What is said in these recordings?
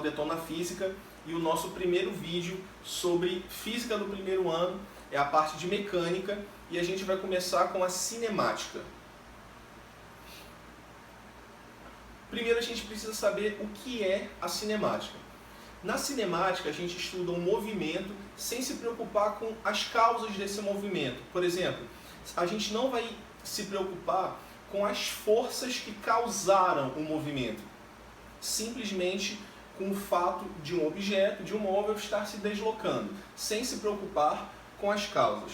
Detona Física e o nosso primeiro vídeo sobre física do primeiro ano é a parte de mecânica e a gente vai começar com a cinemática. Primeiro a gente precisa saber o que é a cinemática. Na cinemática a gente estuda um movimento sem se preocupar com as causas desse movimento. Por exemplo, a gente não vai se preocupar com as forças que causaram o movimento. Simplesmente com o fato de um objeto, de um móvel estar se deslocando, sem se preocupar com as causas.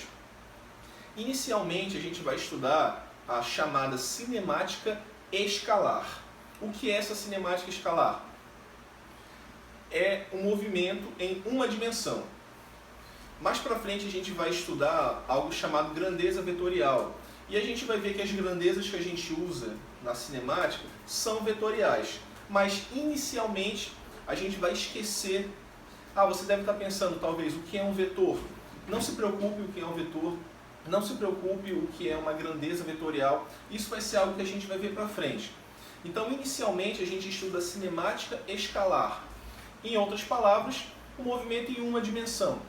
Inicialmente a gente vai estudar a chamada cinemática escalar. O que é essa cinemática escalar? É um movimento em uma dimensão. Mais para frente a gente vai estudar algo chamado grandeza vetorial. E a gente vai ver que as grandezas que a gente usa na cinemática são vetoriais. Mas inicialmente a gente vai esquecer. Você deve estar pensando talvez o que é um vetor. Não se preocupe o que é um vetor. Não se preocupe o que é uma grandeza vetorial. Isso vai ser algo que a gente vai ver para frente. Então inicialmente a gente estuda a cinemática escalar. Em outras palavras, um movimento em uma dimensão.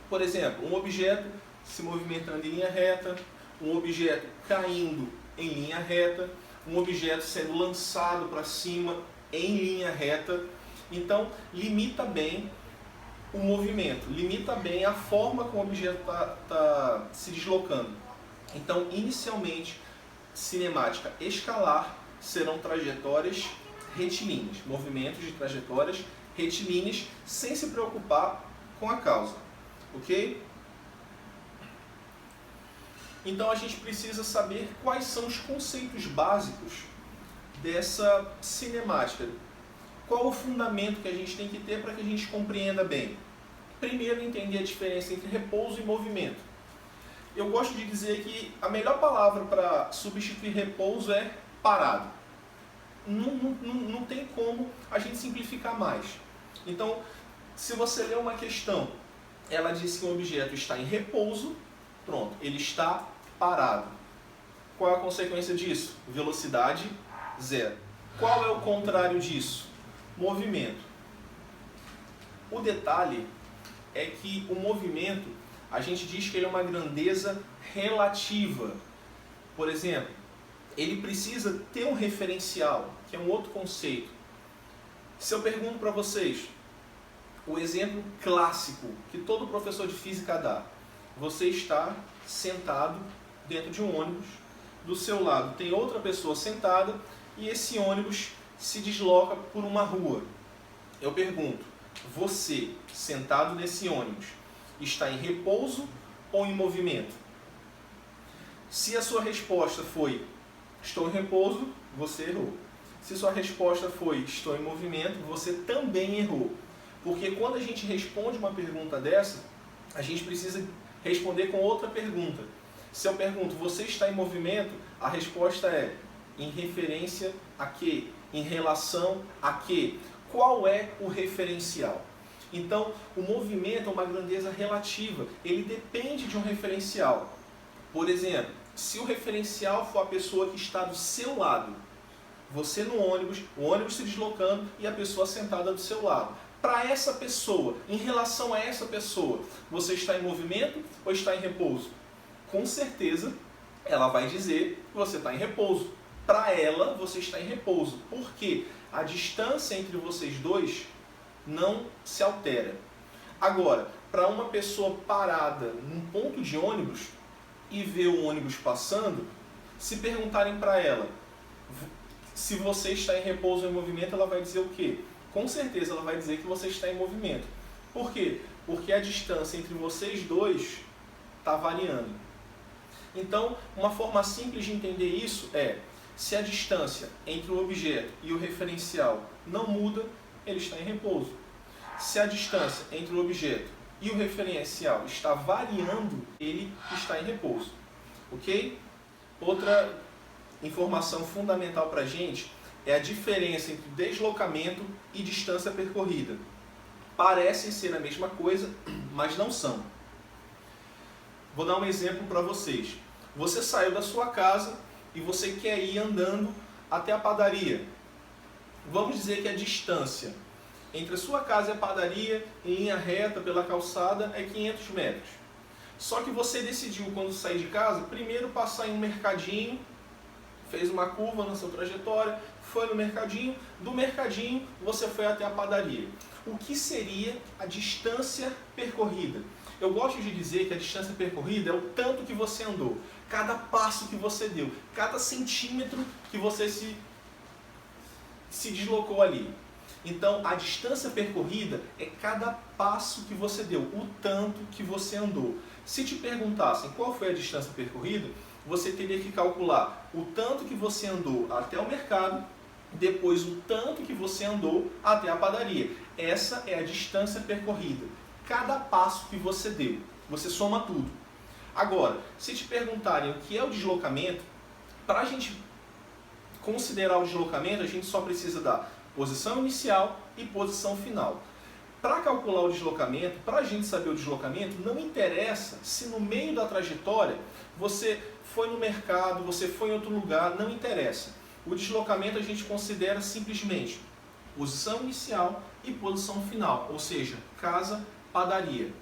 Por exemplo, um objeto se movimentando em linha reta, um objeto caindo em linha reta, um objeto sendo lançado para cima em linha reta. Então, limita bem o movimento, limita bem a forma como o objeto está se deslocando. Então, inicialmente, cinemática escalar serão trajetórias retilíneas, movimentos de trajetórias retilíneas, sem se preocupar com a causa, ok? Então a gente precisa saber quais são os conceitos básicos dessa cinemática. Qual o fundamento que a gente tem que ter para que a gente compreenda bem? Primeiro, entender a diferença entre repouso e movimento. Eu gosto de dizer que a melhor palavra para substituir repouso é parado. Não tem como a gente simplificar mais. Então, se você ler uma questão, ela diz que um objeto está em repouso, pronto, ele está parado. Qual é a consequência disso? Velocidade zero. Qual é o contrário disso? Movimento. O detalhe é que o movimento, a gente diz que ele é uma grandeza relativa. Por exemplo, ele precisa ter um referencial, que é um outro conceito. Se eu pergunto para vocês, o exemplo clássico que todo professor de física dá, você está sentado dentro de um ônibus, do seu lado tem outra pessoa sentada e esse ônibus se desloca por uma rua. Eu pergunto, você, sentado nesse ônibus, está em repouso ou em movimento? Se a sua resposta foi estou em repouso, você errou. Se sua resposta foi estou em movimento, você também errou. Porque quando a gente responde uma pergunta dessa, a gente precisa responder com outra pergunta. Se eu pergunto, você está em movimento? A resposta é em referência a quê? Em relação a quê? Qual é o referencial? Então, o movimento é uma grandeza relativa. Ele depende de um referencial. Por exemplo, se o referencial for a pessoa que está do seu lado, você no ônibus, o ônibus se deslocando e a pessoa sentada do seu lado. Para essa pessoa, em relação a essa pessoa, você está em movimento ou está em repouso? Com certeza, ela vai dizer que você está em repouso. Para ela, você está em repouso. Por quê? A distância entre vocês dois não se altera. Agora, para uma pessoa parada num ponto de ônibus e ver o ônibus passando, se perguntarem para ela se você está em repouso ou em movimento, ela vai dizer o quê? Com certeza ela vai dizer que você está em movimento. Por quê? Porque a distância entre vocês dois está variando. Então, uma forma simples de entender isso é, se a distância entre o objeto e o referencial não muda, ele está em repouso. Se a distância entre o objeto e o referencial está variando, ele está em repouso. Ok? Outra informação fundamental para a gente é a diferença entre deslocamento e distância percorrida. Parecem ser a mesma coisa, mas não são. Vou dar um exemplo para vocês. Você saiu da sua casa e você quer ir andando até a padaria. Vamos dizer que a distância entre a sua casa e a padaria, em linha reta pela calçada, é 500 metros. Só que você decidiu, quando sair de casa, primeiro passar em um mercadinho, fez uma curva na sua trajetória, foi no mercadinho, do mercadinho você foi até a padaria. O que seria a distância percorrida? Eu gosto de dizer que a distância percorrida é o tanto que você andou, cada passo que você deu, cada centímetro que você se deslocou ali. Então, a distância percorrida é cada passo que você deu, o tanto que você andou. Se te perguntassem qual foi a distância percorrida, você teria que calcular o tanto que você andou até o mercado, depois o tanto que você andou até a padaria. Essa é a distância percorrida. Cada passo que você deu, você soma tudo. Agora, se te perguntarem o que é o deslocamento, para a gente considerar o deslocamento, a gente só precisa da posição inicial e posição final. Para calcular o deslocamento, para a gente saber o deslocamento, não interessa se no meio da trajetória você foi no mercado, você foi em outro lugar, não interessa. O deslocamento a gente considera simplesmente posição inicial e posição final, ou seja, casa, padaria.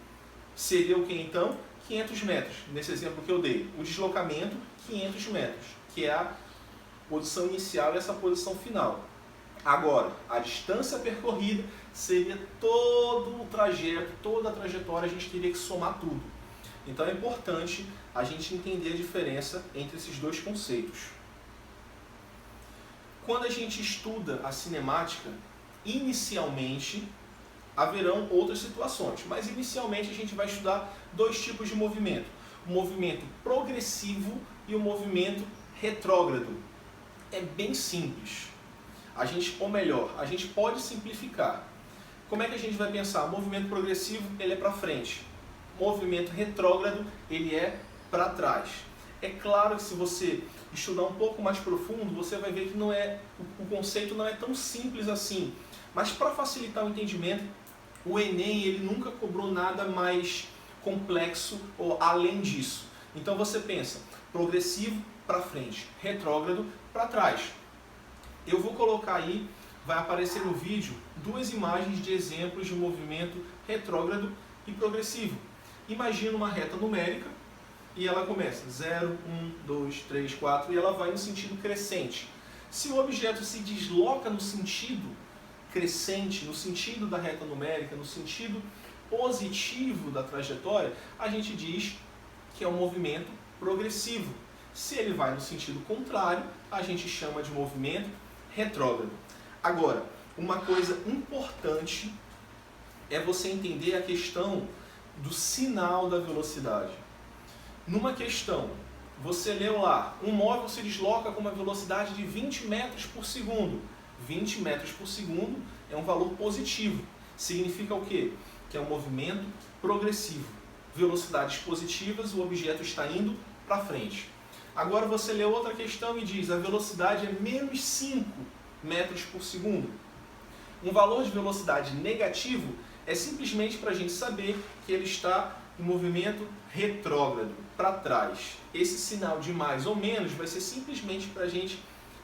Seria o que então? 500 metros, nesse exemplo que eu dei. O deslocamento, 500 metros, que é a posição inicial e essa posição final. Agora, a distância percorrida seria todo o trajeto, toda a trajetória, a gente teria que somar tudo. Então é importante a gente entender a diferença entre esses dois conceitos. Quando a gente estuda a cinemática, inicialmente haverão outras situações, mas inicialmente a gente vai estudar dois tipos de movimento. O movimento progressivo e o movimento retrógrado. É bem simples. A gente pode simplificar. Como é que a gente vai pensar? O movimento progressivo, ele é para frente. O movimento retrógrado, ele é para trás. É claro que se você estudar um pouco mais profundo, você vai ver que o conceito não é tão simples assim. Mas para facilitar o entendimento, o Enem ele nunca cobrou nada mais complexo ou além disso. Então você pensa, progressivo para frente, retrógrado para trás. Eu vou colocar aí, vai aparecer no vídeo, duas imagens de exemplos de movimento retrógrado e progressivo. Imagina uma reta numérica e ela começa 0, 1, 2, 3, 4 e ela vai no sentido crescente. Se o objeto se desloca no sentido crescente, no sentido da reta numérica, no sentido positivo da trajetória, a gente diz que é um movimento progressivo. Se ele vai no sentido contrário, a gente chama de movimento retrógrado. Agora, uma coisa importante é você entender a questão do sinal da velocidade. Numa questão, você leu lá, um móvel se desloca com uma velocidade de 20 metros por segundo. 20 metros por segundo é um valor positivo. Significa o quê? Que é um movimento progressivo. Velocidades positivas, o objeto está indo para frente. Agora você lê outra questão e diz a velocidade é menos 5 metros por segundo. Um valor de velocidade negativo é simplesmente para a gente saber que ele está em movimento retrógrado, para trás. Esse sinal de mais ou menos vai ser simplesmente para a gente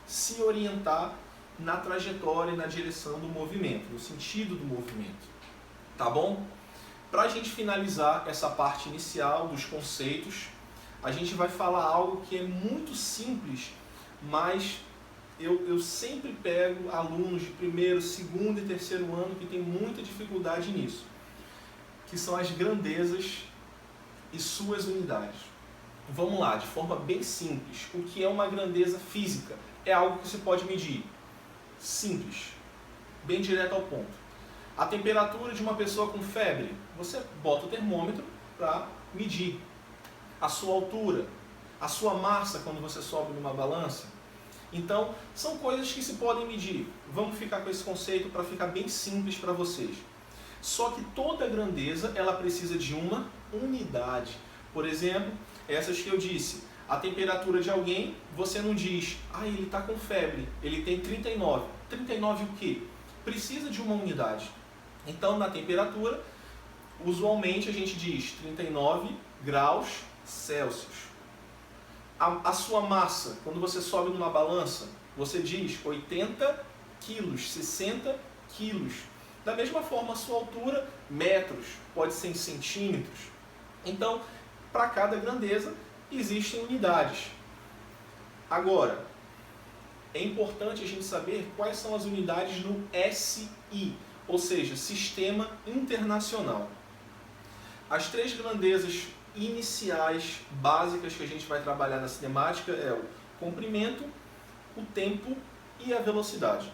se orientar na trajetória e na direção do movimento, no sentido do movimento. Tá bom? Para a gente finalizar essa parte inicial dos conceitos, a gente vai falar algo que é muito simples, mas eu sempre pego alunos de primeiro, segundo e terceiro ano que tem muita dificuldade nisso, que são as grandezas e suas unidades. Vamos lá, de forma bem simples. O que é uma grandeza física? É algo que se pode medir. Simples, bem direto ao ponto. A temperatura de uma pessoa com febre, você bota o termômetro para medir. A sua altura, a sua massa quando você sobe numa balança. Então, são coisas que se podem medir. Vamos ficar com esse conceito para ficar bem simples para vocês. Só que toda grandeza, ela precisa de uma unidade. Por exemplo, essas que eu disse. A temperatura de alguém, você não diz, ele está com febre, ele tem 39. 39 o quê? Precisa de uma unidade. Então, na temperatura, usualmente a gente diz 39 graus Celsius. A sua massa, quando você sobe numa balança, você diz 80 quilos, 60 quilos. Da mesma forma, a sua altura, metros, pode ser em centímetros. Então, para cada grandeza, existem unidades. Agora, é importante a gente saber quais são as unidades no SI, ou seja, Sistema Internacional. As 3 grandezas iniciais, básicas, que a gente vai trabalhar na cinemática é o comprimento, o tempo e a velocidade.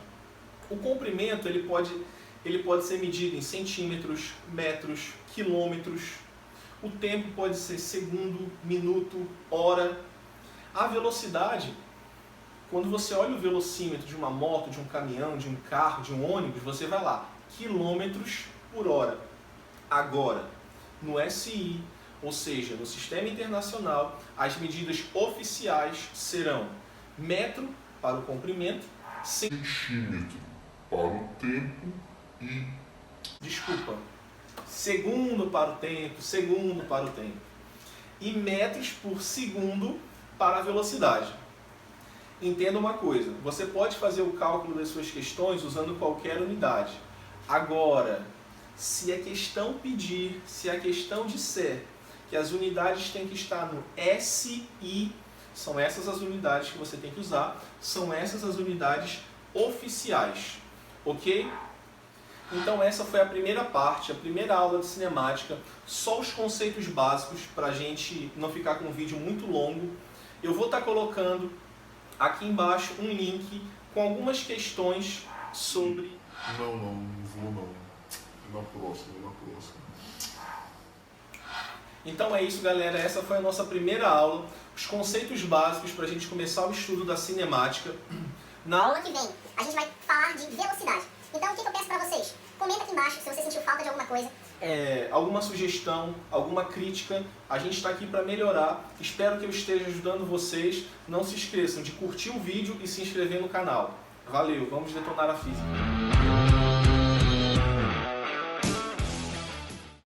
O comprimento ele pode ser medido em centímetros, metros, quilômetros. O tempo pode ser segundo, minuto, hora. A velocidade, quando você olha o velocímetro de uma moto, de um caminhão, de um carro, de um ônibus, você vai lá, quilômetros por hora. Agora, no SI, ou seja, no Sistema Internacional, as medidas oficiais serão metro para o comprimento, centímetro para o tempo e... segundo para o tempo, segundo para o tempo. E metros por segundo para a velocidade. Entenda uma coisa, você pode fazer o cálculo das suas questões usando qualquer unidade. Agora, se a questão pedir, se a questão disser que as unidades têm que estar no SI, são essas as unidades que você tem que usar, são essas as unidades oficiais, ok? Então essa foi a primeira parte, a primeira aula de cinemática, só os conceitos básicos para a gente não ficar com um vídeo muito longo. Eu vou estar colocando aqui embaixo um link com algumas questões sobre... Não vou não. Na próxima. Então é isso, galera, essa foi a nossa primeira aula, os conceitos básicos para a gente começar o estudo da cinemática. Na aula que vem, a gente vai falar de velocidade. Então o que eu peço para vocês? Comenta aqui embaixo se você sentiu falta de alguma coisa. Alguma sugestão, alguma crítica, a gente está aqui para melhorar. Espero que eu esteja ajudando vocês. Não se esqueçam de curtir o vídeo e se inscrever no canal. Valeu, vamos detonar a física.